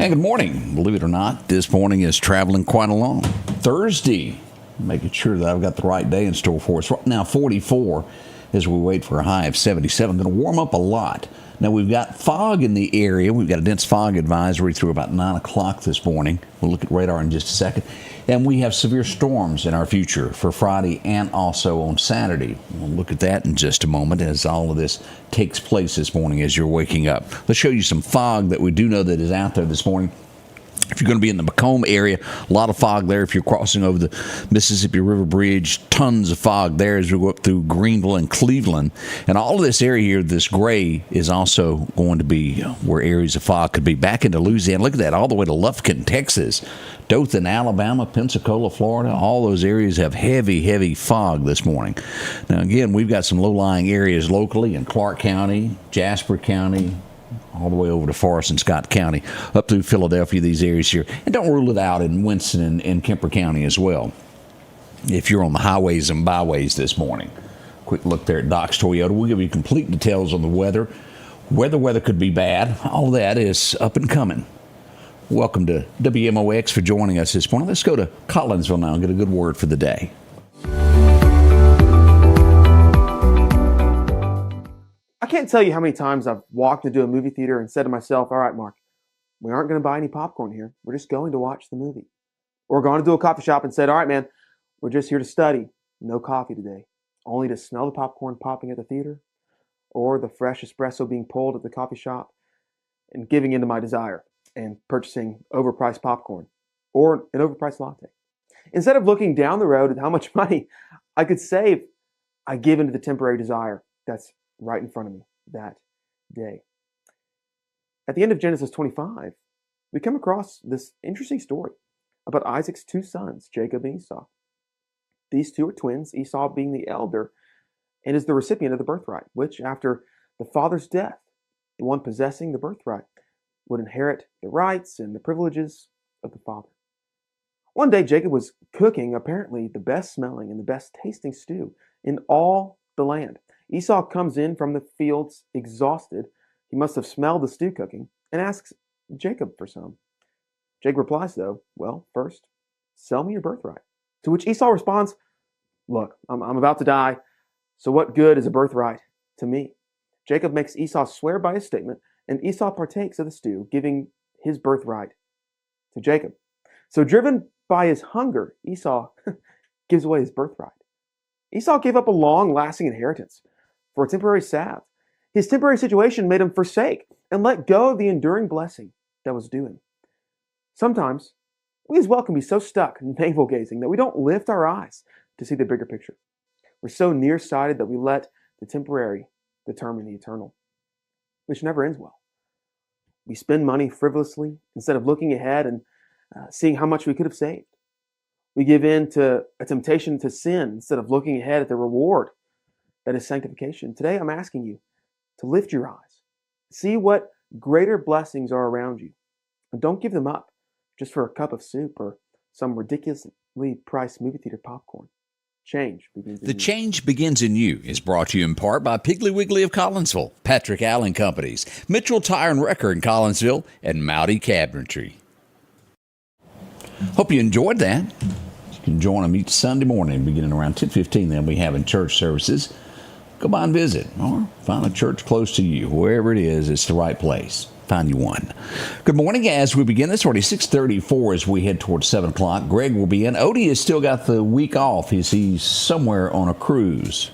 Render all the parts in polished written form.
And good morning. Believe it or not, this morning is traveling quite along. Thursday, making sure that I've got the right day in store for us. Right now, 44 as we wait for a high of 77. Going to warm up a lot. Now, we've got fog in the area. We've got a dense fog advisory through about 9 o'clock this morning. We'll look at radar in just a second. And we have severe storms in our future for Friday and also on Saturday. We'll look at that in just a moment as all of this takes place this morning as you're waking up. Let's show you some fog that we do know that is out there this morning. If you're going to be in the Macomb area, a lot of fog there. If you're crossing over the Mississippi River Bridge, tons of fog there as we go up through Greenville and Cleveland. And all of this area here, this gray, is also going to be where areas of fog could be. Back into Louisiana, look at that, all the way to Lufkin, Texas, Dothan, Alabama, Pensacola, Florida. All those areas have heavy, heavy fog this morning. Now, again, we've got some low-lying areas locally in Clark County, Jasper County, all the way over to Forest and Scott County, up through Philadelphia, these areas here. And don't rule it out in Winston and Kemper County as well, if you're on the highways and byways this morning. Quick look there at Doc's Toyota. We'll give you complete details on the weather. Where the weather could be bad, all of that is up and coming. Welcome to WMOX for joining us this morning. Let's go to Collinsville now and get a good word for the day. I can't tell you how many times I've walked into a movie theater and said to myself, all right, Mark, we aren't going to buy any popcorn here. We're just going to watch the movie. Or gone to a coffee shop and said, all right, man, we're just here to study. No coffee today. Only to smell the popcorn popping at the theater or the fresh espresso being pulled at the coffee shop and giving in to my desire and purchasing overpriced popcorn or an overpriced latte. Instead of looking down the road at how much money I could save, I give into the temporary desire that's right in front of me that day. At the end of Genesis 25, we come across this interesting story about Isaac's two sons, Jacob and Esau. These two are twins, Esau being the elder and is the recipient of the birthright, which after the father's death, the one possessing the birthright would inherit the rights and the privileges of the father. One day, Jacob was cooking apparently the best smelling and the best tasting stew in all the land. Esau comes in from the fields exhausted. He must have smelled the stew cooking and asks Jacob for some. Jacob replies, though, well, first, sell me your birthright. To which Esau responds, look, I'm about to die, so what good is a birthright to me? Jacob makes Esau swear by his statement, and Esau partakes of the stew, giving his birthright to Jacob. So driven by his hunger, Esau gives away his birthright. Esau gave up a long-lasting inheritance for a temporary salve. His temporary situation made him forsake and let go of the enduring blessing that was due him. Sometimes, we as well can be so stuck navel-gazing that we don't lift our eyes to see the bigger picture. We're so nearsighted that we let the temporary determine the eternal, which never ends well. We spend money frivolously instead of looking ahead and seeing how much we could have saved. We give in to a temptation to sin instead of looking ahead at the reward that is sanctification. Today, I'm asking you to lift your eyes. See what greater blessings are around you. And don't give them up just for a cup of soup or some ridiculously priced movie theater popcorn. Change begins in you. The Change Begins in You is brought to you in part by Piggly Wiggly of Collinsville, Patrick Allen Companies, Mitchell Tire and Wrecker in Collinsville, and Mowdy Cabinetry. Hope you enjoyed that. You can join them each Sunday morning beginning around 10:15. Then we have in church services. Go by and visit or find a church close to you. Wherever it is, it's the right place. Find you one. Good morning as we begin this already 6:34 as we head towards 7 o'clock. Greg will be in. Odie has still got the week off. He's somewhere on a cruise.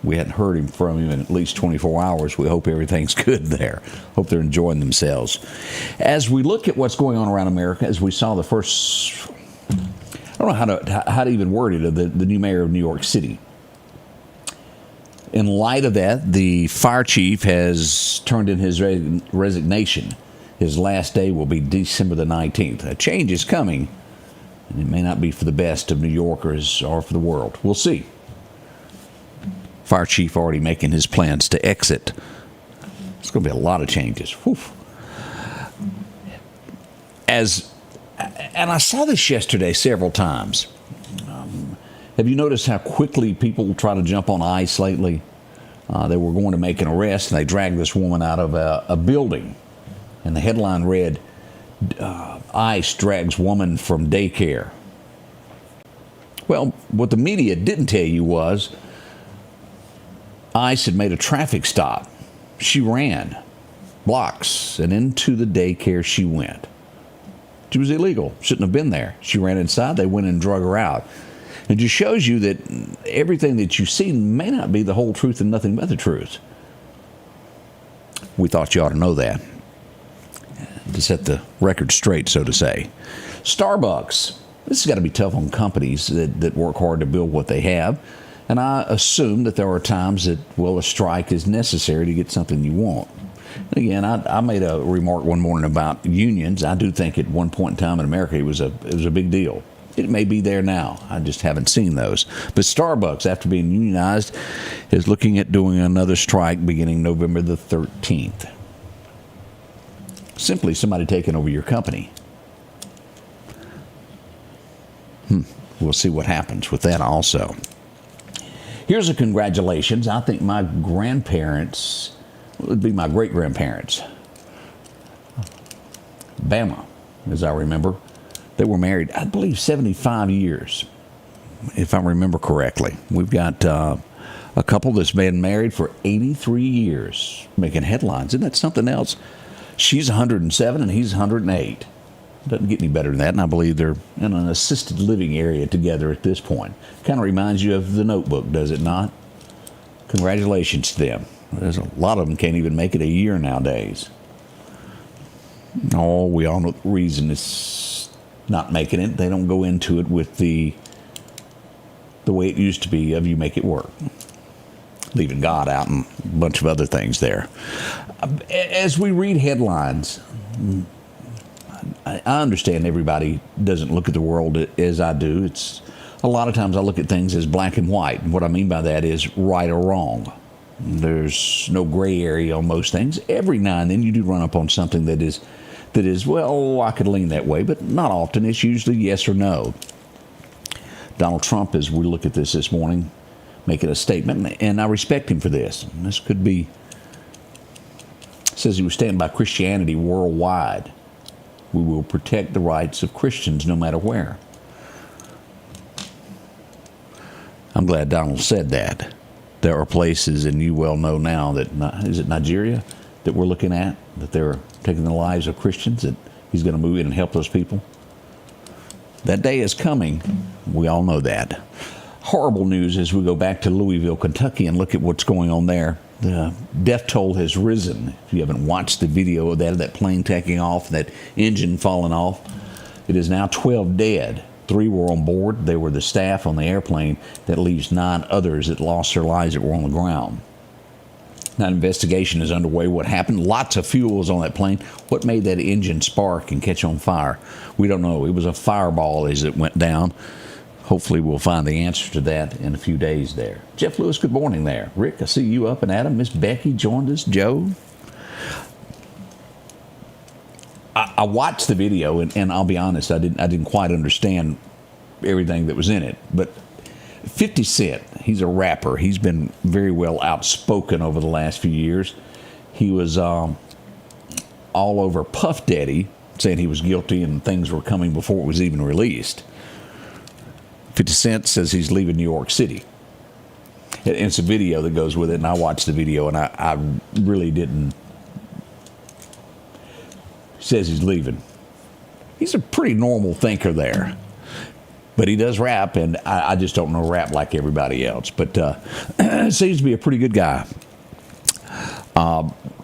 We hadn't heard from him in at least 24 hours. We hope everything's good there. Hope they're enjoying themselves. As we look at what's going on around America, as we saw the first, I don't know how to even word it, of the new mayor of New York City. In light of that, the fire chief has turned in his resignation. His last day will be December the 19th. A change is coming, and it may not be for the best of New Yorkers or for the world. We'll see. Fire chief already making his plans to exit. It's going to be a lot of changes. Whew. And I saw this yesterday several times. Have you noticed how quickly people try to jump on ice lately? They were going to make an arrest, and they dragged this woman out of a building. And the headline read, ICE drags woman from daycare. Well, what the media didn't tell you was ICE had made a traffic stop. She ran blocks, and into the daycare she went. She was illegal. Shouldn't have been there. She ran inside. They went and drug her out. It just shows you that everything that you see may not be the whole truth and nothing but the truth. We thought you ought to know that, to set the record straight, so to say. Starbucks. This has got to be tough on companies that work hard to build what they have. And I assume that there are times that, well, a strike is necessary to get something you want. And again, I made a remark one morning about unions. I do think at one point in time in America it was a big deal. It may be there now. I just haven't seen those. But Starbucks, after being unionized, is looking at doing another strike beginning November the 13th. Simply somebody taking over your company. We'll see what happens with that also. Here's a congratulations. I think my grandparents, it would be my great-grandparents, Bama, as I remember. They were married, I believe, 75 years, if I remember correctly. We've got a couple that's been married for 83 years, making headlines. Isn't that something else? She's 107 and he's 108. Doesn't get any better than that, and I believe they're in an assisted living area together at this point. Kind of reminds you of The Notebook, does it not? Congratulations to them. There's a lot of them can't even make it a year nowadays. Oh, we all know the reason it's not making it. They don't go into it with the way it used to be of you make it work. Leaving God out and a bunch of other things there. As we read headlines, I understand everybody doesn't look at the world as I do. It's a lot of times I look at things as black and white. And what I mean by that is right or wrong. There's no gray area on most things. Every now and then you do run up on something that is, well, I could lean that way, but not often. It's usually yes or no. Donald Trump, as we look at this morning, making a statement, and I respect him for this. And this could be, says he was standing by Christianity worldwide. We will protect the rights of Christians no matter where. I'm glad Donald said that. There are places, and you well know now, that, is it Nigeria that we're looking at, that they're taking the lives of Christians, that he's going to move in and help those people? That day is coming. We all know that. Horrible news as we go back to Louisville, Kentucky, and look at what's going on there. The death toll has risen. If you haven't watched the video of that plane taking off, that engine falling off, it is now 12 dead. 3 were on board. They were the staff on the airplane. That leaves 9 others that lost their lives that were on the ground. Now, investigation is underway. What happened? Lots of fuel was on that plane. What made that engine spark and catch on fire? We don't know. It was a fireball as it went down. Hopefully we'll find the answer to that in a few days there. Jeff Lewis, good morning there. Rick, I see you up and at 'em. Miss Becky joined us. Joe. I watched the video, and I'll be honest, I didn't quite understand everything that was in it. But 50 Cent, he's a rapper. He's been very well outspoken over the last few years. He was all over Puff Daddy, saying he was guilty and things were coming before it was even released. 50 Cent says he's leaving New York City. And it's a video that goes with it, and I watched the video, and I really didn't. He says he's leaving. He's a pretty normal thinker there. But he does rap, and I just don't know rap like everybody else. But seems to be a pretty good guy.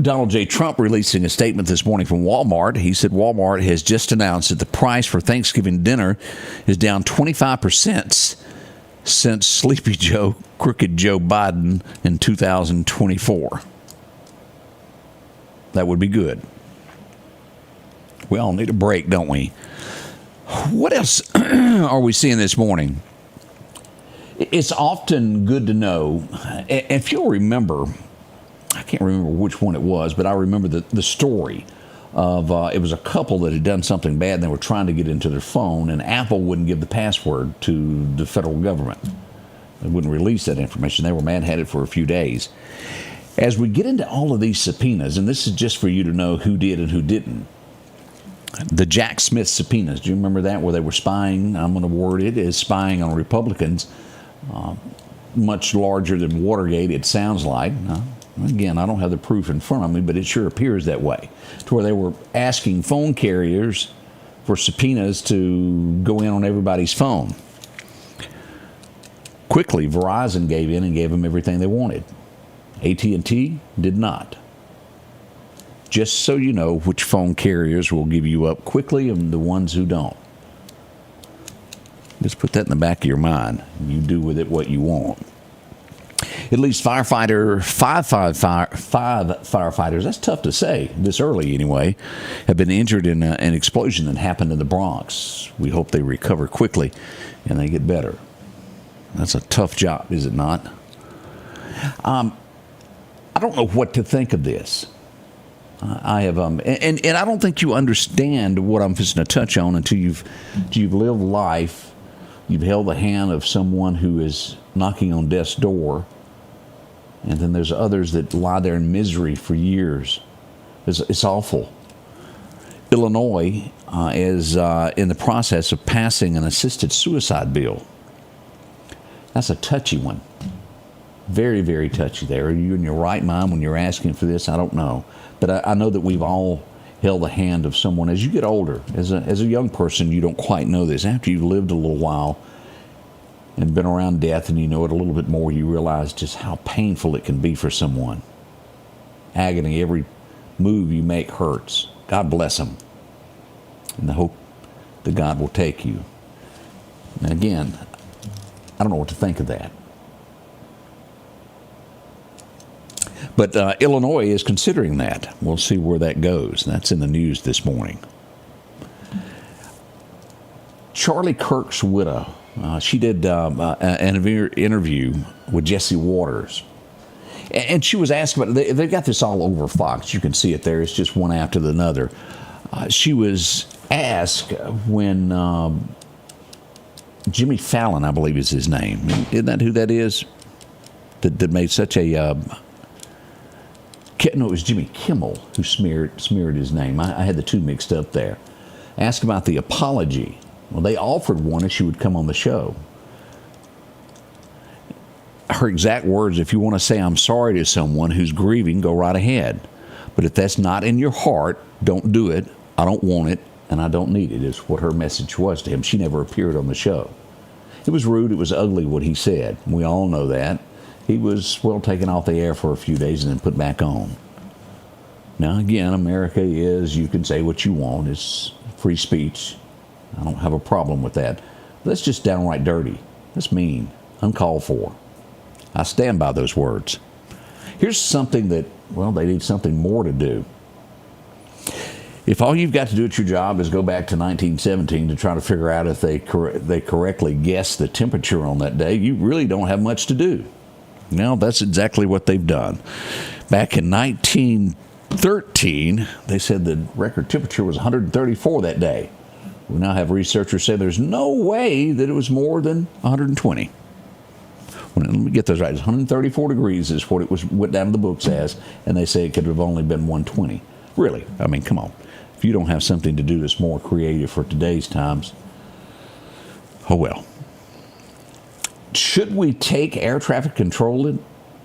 Donald J. Trump releasing a statement this morning from Walmart. He said Walmart has just announced that the price for Thanksgiving dinner is down 25% since Sleepy Joe, Crooked Joe Biden in 2024. That would be good. We all need a break, don't we? What else are we seeing this morning? It's often good to know, if you'll remember, I can't remember which one it was, but I remember the story of it was a couple that had done something bad and they were trying to get into their phone, and Apple wouldn't give the password to the federal government. They wouldn't release that information. They were mad, had it for a few days. As we get into all of these subpoenas, and this is just for you to know who did and who didn't, The Jack Smith subpoenas. Do you remember that, where they were spying? I'm going to word it as spying on Republicans. Much larger than Watergate, it sounds like. Again, I don't have the proof in front of me, but it sure appears that way. To where they were asking phone carriers for subpoenas to go in on everybody's phone. Quickly, Verizon gave in and gave them everything they wanted. AT&T did not. Just so you know which phone carriers will give you up quickly and the ones who don't. Just put that in the back of your mind. You do with it what you want. At least five firefighters, that's tough to say, this early anyway, have been injured in an explosion that happened in the Bronx. We hope they recover quickly and they get better. That's a tough job, is it not? I don't know what to think of this. I have, and I don't think you understand what I'm fixing to touch on until you've lived life. You've held the hand of someone who is knocking on death's door, and then there's others that lie there in misery for years. It's awful. Illinois is in the process of passing an assisted suicide bill. That's a touchy one. Very, very touchy there. Are you in your right mind when you're asking for this? I don't know. But I know that we've all held the hand of someone. As you get older, as a young person, you don't quite know this. After you've lived a little while and been around death and you know it a little bit more, you realize just how painful it can be for someone. Agony, every move you make hurts. God bless them. And the hope that God will take you. And again, I don't know what to think of that. But Illinois is considering that. We'll see where that goes. That's in the news this morning. Charlie Kirk's widow, she did an interview with Jesse Waters. And she was asked about, they've got this all over Fox. You can see it there. It's just one after another. She was asked when Jimmy Fallon, I believe is his name. Isn't that who that is? That made such a... No, it was Jimmy Kimmel who smeared his name. I had the two mixed up there. Asked about the apology. Well, they offered one if she would come on the show. Her exact words, if you want to say I'm sorry to someone who's grieving, go right ahead. But if that's not in your heart, don't do it. I don't want it, and I don't need it, is what her message was to him. She never appeared on the show. It was rude. It was ugly what he said. We all know that. He was, well, taken off the air for a few days and then put back on. Now, again, America is, you can say what you want. It's free speech. I don't have a problem with that. That's just downright dirty. That's mean, uncalled for. I stand by those words. Here's something that, well, they need something more to do. If all you've got to do at your job is go back to 1917 to try to figure out if they correctly guessed the temperature on that day, you really don't have much to do. Now, that's exactly what they've done. Back in 1913, they said the record temperature was 134 that day. We now have researchers say there's no way that it was more than 120. Let me get those right. It's 134 degrees is what it went down to the books as, and they say it could have only been 120. Really? I mean, come on. If you don't have something to do that's more creative for today's times, oh well. Should we take air traffic control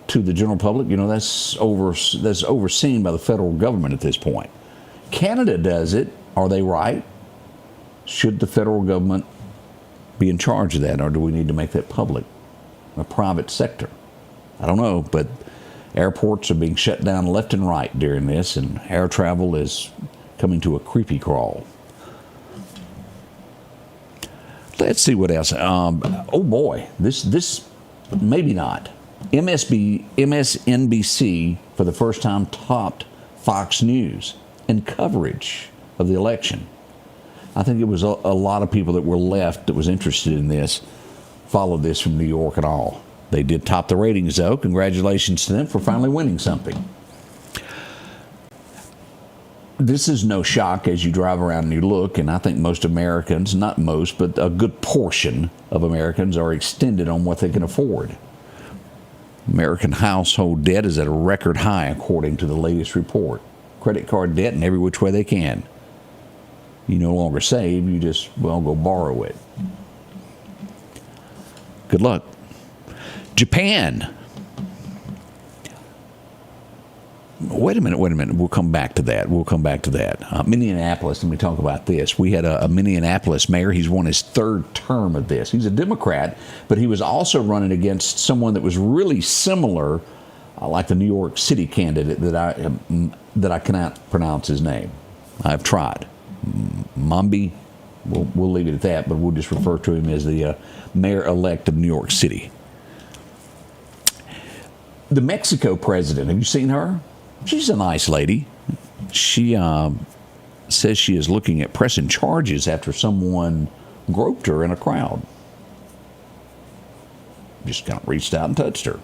to the general public? You know, that's overseen by the federal government at this point. Canada does it. Are they right? Should the federal government be in charge of that, or do we need to make that public, a private sector? I don't know, but airports are being shut down left and right during this, and air travel is coming to a creepy crawl. Let's see what else. Oh boy, this maybe not. MSNBC for the first time topped Fox News in coverage of the election. I think it was a lot of people that were left that was interested in this, followed this from New York and all. They did top the ratings though. Congratulations to them for finally winning something. This is no shock as you drive around and you look, and I think most Americans, not most, but a good portion of Americans are extended on what they can afford. American household debt is at a record high according to the latest report. Credit card debt in every which way they can. You no longer save, you just, well, go borrow it. Good luck. Japan. Wait a minute. We'll come back to that. Minneapolis, let me talk about this. We had a Minneapolis mayor. He's won his third term of this. He's a Democrat, but he was also running against someone that was really similar, like the New York City candidate that I cannot pronounce his name. I've tried. Mambi, we'll leave it at that, but we'll just refer to him as the mayor-elect of New York City. The Mexico president, have you seen her? She's a nice lady. She says she is looking at pressing charges after someone groped her in a crowd. Just kind of reached out and touched her.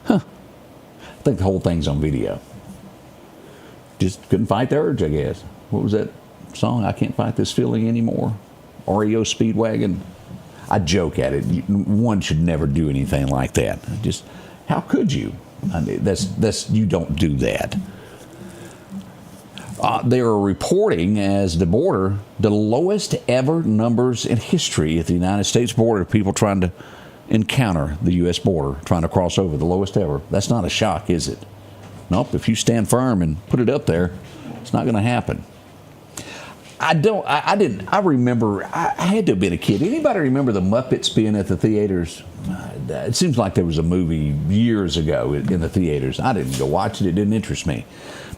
I think the whole thing's on video. Just couldn't fight the urge, I guess. What was that song? I Can't Fight This Feeling Anymore. REO Speedwagon. I joke at it. One should never do anything like that. Just, how could you? I mean, that's you don't do that. They are reporting as the border the lowest ever numbers in history at the United States border of people trying to encounter the U.S. border, trying to cross over, the lowest ever. That's not a shock, is it? Nope. If you stand firm and put it up there, it's not going to happen. I remember, I had to have been a kid. Anybody remember the Muppets being at the theaters? It seems like there was a movie years ago in the theaters. I didn't go watch it. It didn't interest me.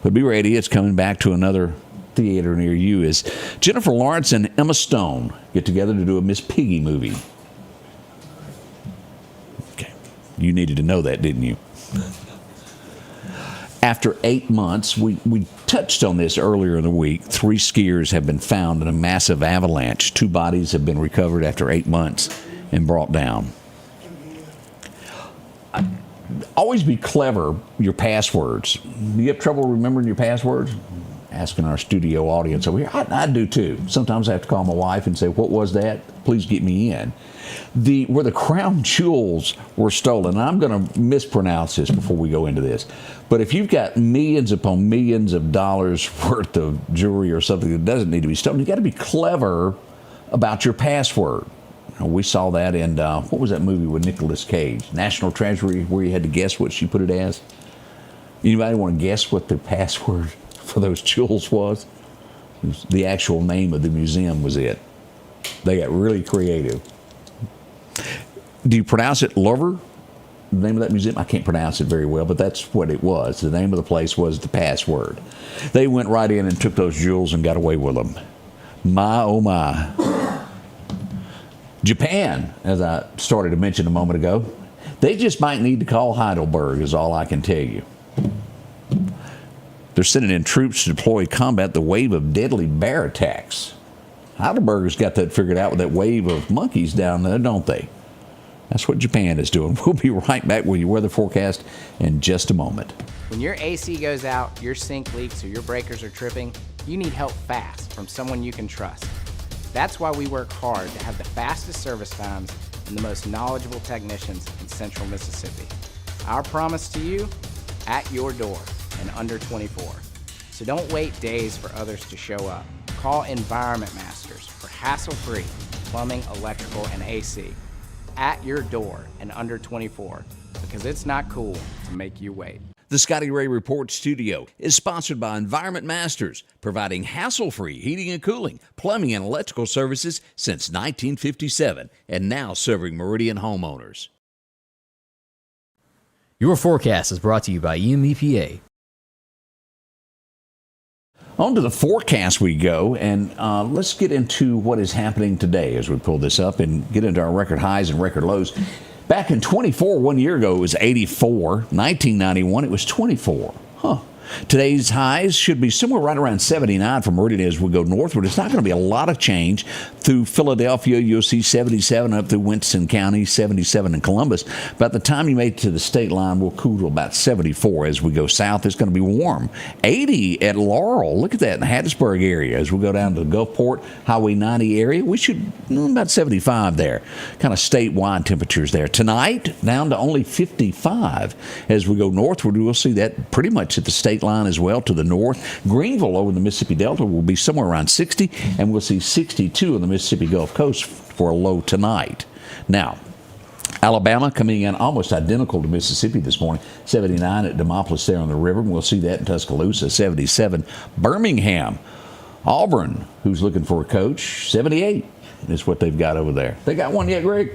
But be ready, it's coming back to another theater near you. As Jennifer Lawrence and Emma Stone get together to do a Miss Piggy movie. Okay. You needed to know that, didn't you? After 8 months, we touched on this earlier in the week. 3 skiers have been found in a massive avalanche. 2 bodies have been recovered after 8 months and brought down. Always be clever, your passwords. Do you have trouble remembering your passwords? Asking our studio audience over here. I do too. Sometimes I have to call my wife and say, what was that? Please get me in. Where the crown jewels were stolen, and I'm going to mispronounce this before we go into this, but if you've got millions upon millions of dollars worth of jewelry or something that doesn't need to be stolen, you got to be clever about your password. We saw that in, what was that movie with Nicolas Cage? National Treasury, where you had to guess what she put it as? Anybody want to guess what the password for those jewels was? The actual name of the museum was it. They got really creative. Do you pronounce it Lover? The name of that museum? I can't pronounce it very well, but that's what it was. The name of the place was the password. They went right in and took those jewels and got away with them. My, oh my. Japan, as I started to mention a moment ago, they just might need to call Heidelberg, is all I can tell you. They're sending in troops to deploy combat the wave of deadly bear attacks. Heidelberg's got that figured out with that wave of monkeys down there, don't they? That's what Japan is doing. We'll be right back with your weather forecast in just a moment. When your AC goes out, your sink leaks, or your breakers are tripping, you need help fast from someone you can trust. That's why we work hard to have the fastest service times and the most knowledgeable technicians in Central Mississippi. Our promise to you, at your door in under 24. So don't wait days for others to show up. Call Environment Masters for hassle-free plumbing, electrical, and AC. At your door in under 24, because it's not cool to make you wait. The Scotty Ray Report studio is sponsored by Environment Masters, providing hassle-free heating and cooling, plumbing, and electrical services since 1957, and now serving Meridian homeowners. Your forecast is brought to you by EMEPA. On to the forecast we go, and let's get into what is happening today as we pull this up and get into our record highs and record lows. Back in 24, 1 year ago, it was 84. 1991, it was 24. Today's highs should be somewhere right around 79 for Meridian as we go northward. It's not going to be a lot of change. Through Philadelphia, you'll see 77 up through Winston County, 77 in Columbus. By the time you make it to the state line, we'll cool to about 74. As we go south, it's going to be warm. 80 at Laurel. Look at that in the Hattiesburg area. As we go down to the Gulfport, Highway 90 area, we should about 75 there. Kind of statewide temperatures there. Tonight, down to only 55. As we go northward, we'll see that pretty much at the state state line as well to the north. Greenville over the Mississippi Delta will be somewhere around 60, and we'll see 62 on the Mississippi Gulf Coast for a low tonight. Now, Alabama coming in almost identical to Mississippi this morning, 79 at Demopolis there on the river, and we'll see that in Tuscaloosa, 77. Birmingham, Auburn, who's looking for a coach, 78 is what they've got over there. They got one yet, Greg?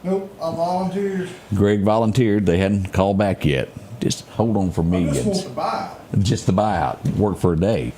Nope, I volunteered. Greg volunteered. They hadn't called back yet. Just hold on for me. I just want to buy. Just the buyout, work for a day.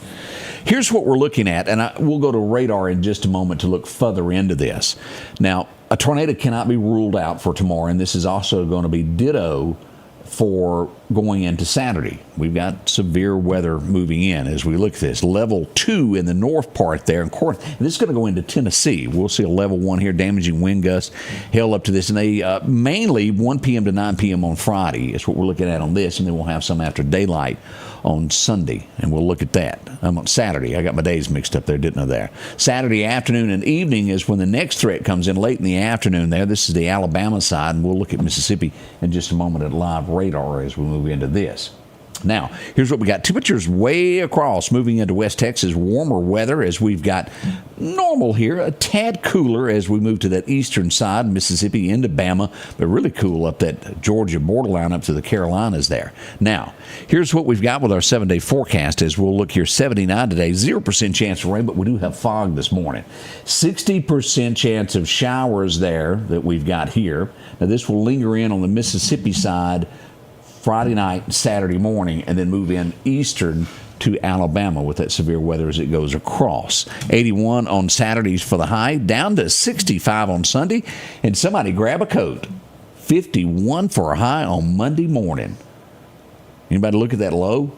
Here's what we're looking at, and we'll go to radar in just a moment to look further into this. Now, a tornado cannot be ruled out for tomorrow, and this is also going to be ditto for going into Saturday. We've got severe weather moving in as we look at this. Level 2 in the north part there. And this is going to go into Tennessee. We'll see a level 1 here, damaging wind gusts held up to this. And they mainly 1 p.m. to 9 p.m. on Friday is what we're looking at on this. And then we'll have some after daylight on Sunday, and we'll look at that. On Saturday. I got my days mixed up there, didn't I there? Saturday afternoon and evening is when the next threat comes in late in the afternoon there. This is the Alabama side, and we'll look at Mississippi in just a moment at live radar as we move into this. Now, here's what we got. Temperatures way across, moving into West Texas, warmer weather as we've got normal here, a tad cooler as we move to that eastern side, Mississippi into Bama, but really cool up that Georgia borderline up to the Carolinas there. Now, here's what we've got with our 7-day forecast as we'll look here, 79 today, 0% chance of rain, but we do have fog this morning. 60% chance of showers there that we've got here. Now, this will linger in on the Mississippi side Friday night, Saturday morning, and then move in eastern to Alabama with that severe weather as it goes across. 81 on Saturdays for the high, down to 65 on Sunday, and somebody grab a coat. 51 for a high on Monday morning. Anybody look at that low?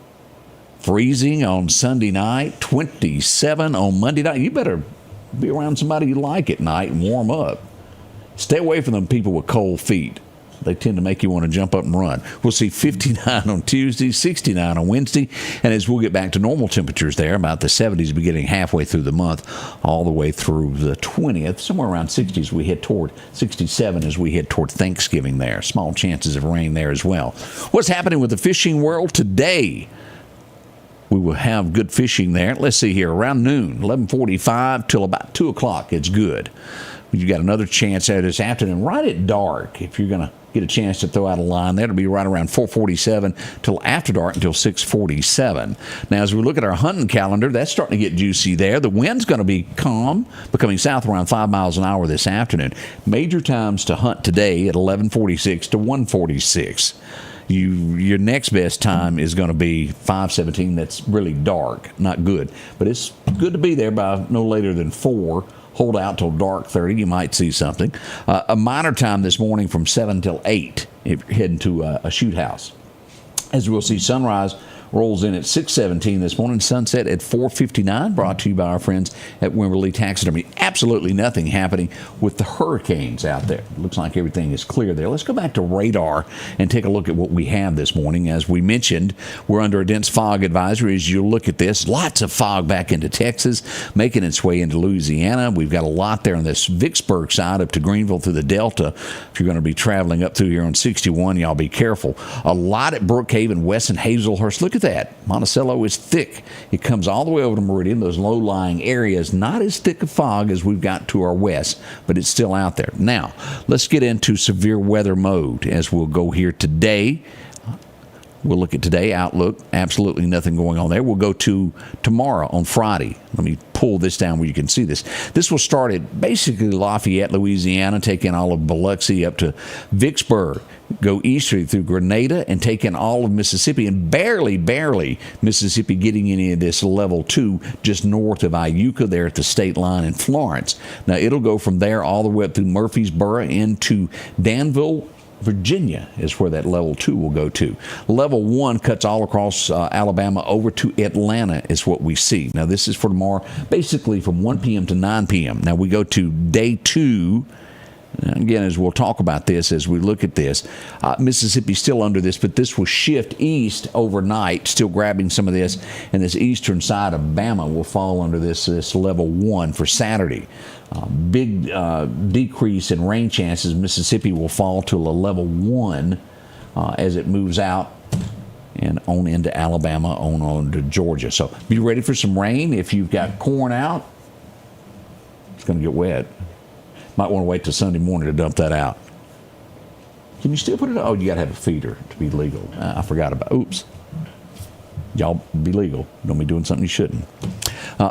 Freezing on Sunday night, 27 on Monday night. You better be around somebody you like at night and warm up. Stay away from them people with cold feet. They tend to make you want to jump up and run. We'll see 59 on Tuesday, 69 on Wednesday, and as we'll get back to normal temperatures there, about the 70s beginning halfway through the month, all the way through the 20th, somewhere around 60s we head toward 67 as we head toward Thanksgiving there. Small chances of rain there as well. What's happening with the fishing world today? We will have good fishing there. Let's see here, around noon, 11:45 till about 2 o'clock, it's good. You've got another chance there this afternoon, right at dark, if you're going to get a chance to throw out a line there. It'll be right around 4:47 till after dark until 6:47. Now, as we look at our hunting calendar, that's starting to get juicy there. The wind's going to be calm, becoming south around 5 miles an hour this afternoon. Major times to hunt today at 11:46 to 1:46. Your next best time is going to be 5:17. That's really dark, not good. But it's good to be there by no later than 4. Hold out till dark 30. You might see something. A minor time this morning from 7 till 8 if you're heading to a shoot house. As we'll see, sunrise rolls in at 6:17 this morning, sunset at 4:59, brought to you by our friends at Wimberley Taxidermy. Absolutely nothing happening with the hurricanes out there. It looks like everything is clear there. Let's go back to radar and take a look at what we have this morning. As we mentioned, we're under a dense fog advisory. As you look at this, lots of fog back into Texas, making its way into Louisiana. We've got a lot there on this Vicksburg side up to Greenville through the Delta. If you're going to be traveling up through here on 61, y'all be careful. A lot at Brookhaven, West, and Hazelhurst. Look at that. Monticello is thick. It comes all the way over to Meridian, those low-lying areas. Not as thick a fog as we've got to our west, but it's still out there. Now, let's get into severe weather mode as we'll go here today. We'll look at today, outlook. Absolutely nothing going on there. We'll go to tomorrow on Friday. Let me pull this down where you can see this. This will start at basically Lafayette, Louisiana, take in all of Biloxi up to Vicksburg, go easterly through Grenada, and take in all of Mississippi, and barely Mississippi getting any of this level 2 just north of Iuka there at the state line in Florence. Now, it'll go from there all the way up through Murfreesboro into Danville, Virginia is where that level 2 will go to. Level 1 cuts all across Alabama over to Atlanta is what we see. Now, this is for tomorrow, basically from 1 p.m. to 9 p.m. Now, we go to day 2. Again, as we'll talk about this as we look at this, Mississippi's still under this, but this will shift east overnight, still grabbing some of this, and this eastern side of Bama will fall under this level 1 for Saturday. Big decrease in rain chances. Mississippi will fall to a level 1 as it moves out and on into Alabama, on to Georgia. So be ready for some rain. If you've got corn out, it's going to get wet. Might want to wait till Sunday morning to dump that out. Can you still put it? Oh, you got to have a feeder to be legal. I forgot about. Oops. Y'all be legal. Don't be doing something you shouldn't.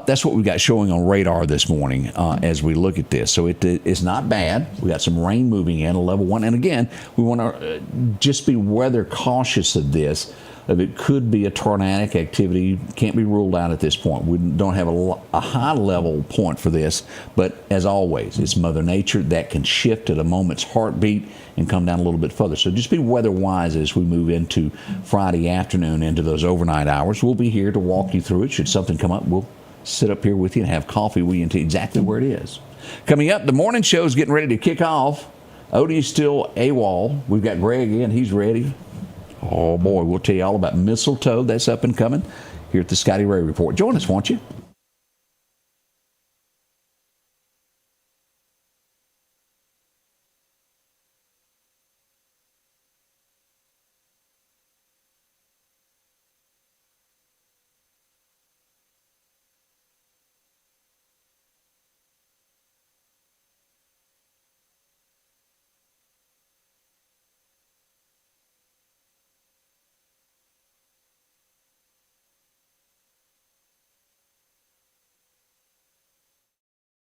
That's what we've got showing on radar this morning as we look at this. So it's not bad. We got some rain moving in, a level 1. And again, we want to just be weather cautious of this. It could be a tornadic activity. Can't be ruled out at this point. We don't have a high level point for this. But as always, it's Mother Nature that can shift at a moment's heartbeat and come down a little bit further. So just be weather wise as we move into Friday afternoon, into those overnight hours. We'll be here to walk you through it. Should something come up, we'll sit up here with you and have coffee with you and tell you exactly where it is. Coming up, the morning show is getting ready to kick off. Odie's still AWOL. We've got Greg in. He's ready. Oh, boy, we'll tell you all about mistletoe. That's up and coming here at the Scotty Ray Report. Join us, won't you?